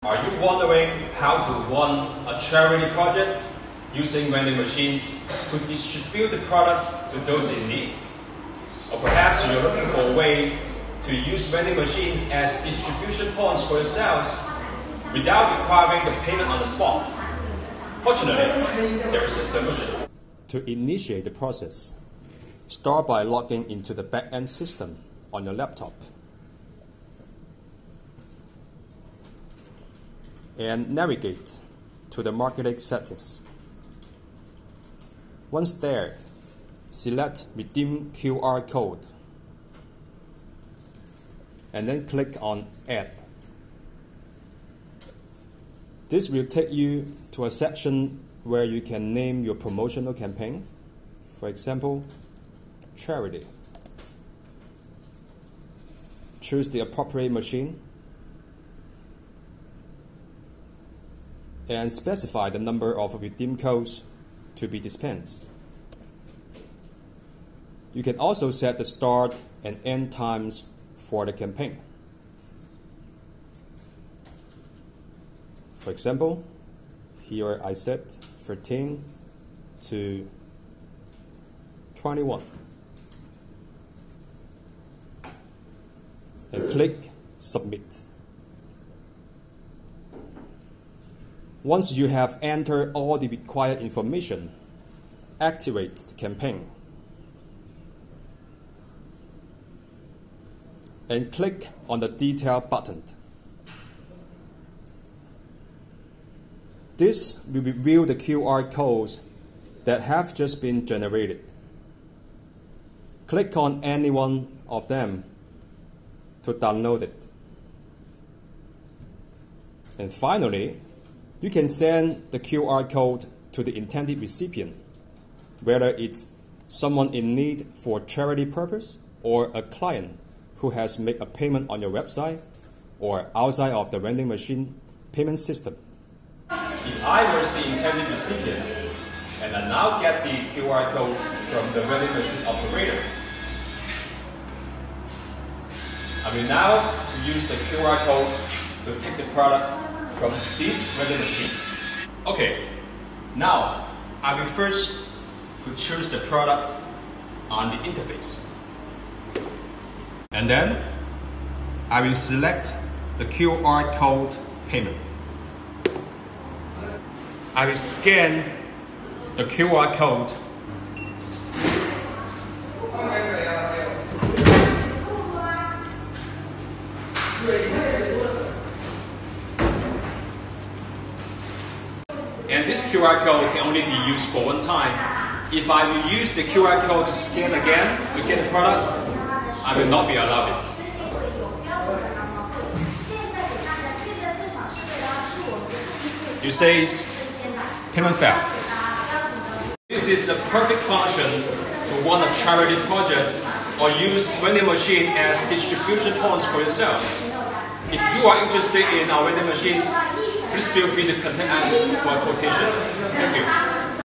Are you wondering how to run a charity project using vending machines to distribute the product to those in need? Or perhaps you're looking for a way to use vending machines as distribution points for yourselves without requiring the payment on the spot. Fortunately, there is a solution. To initiate the process, start by logging into the back-end system on your laptop and navigate to the marketing settings. Once there, select Redeem QR Code and then click on Add. This will take you to a section where you can name your promotional campaign, for example, charity. Choose the appropriate machine and specify the number of redeem codes to be dispensed. You can also set the start and end times for the campaign. For example, here I set 13 to 21 and click Submit. Once you have entered all the required information, activate the campaign and click on the Detail button. This will reveal the QR codes that have just been generated. Click on any one of them to download it. And finally, you can send the QR code to the intended recipient, whether it's someone in need for charity purpose or a client who has made a payment on your website or outside of the vending machine payment system. If I was the intended recipient and I now get the QR code from the vending machine operator, I will now use the QR code to take the product from this vending machine. Okay, now I will first to choose the product on the interface. And then I will select the QR code payment. I will scan the QR code. And this QR code can only be used for one time. If I will use the QR code to scan again to get the product, I will not be allowed it. You say payment failed. This is a perfect function to run a charity project or use vending machine as distribution points for yourself. If you are interested in our vending machines, please feel free to contact us for a quotation. Thank you.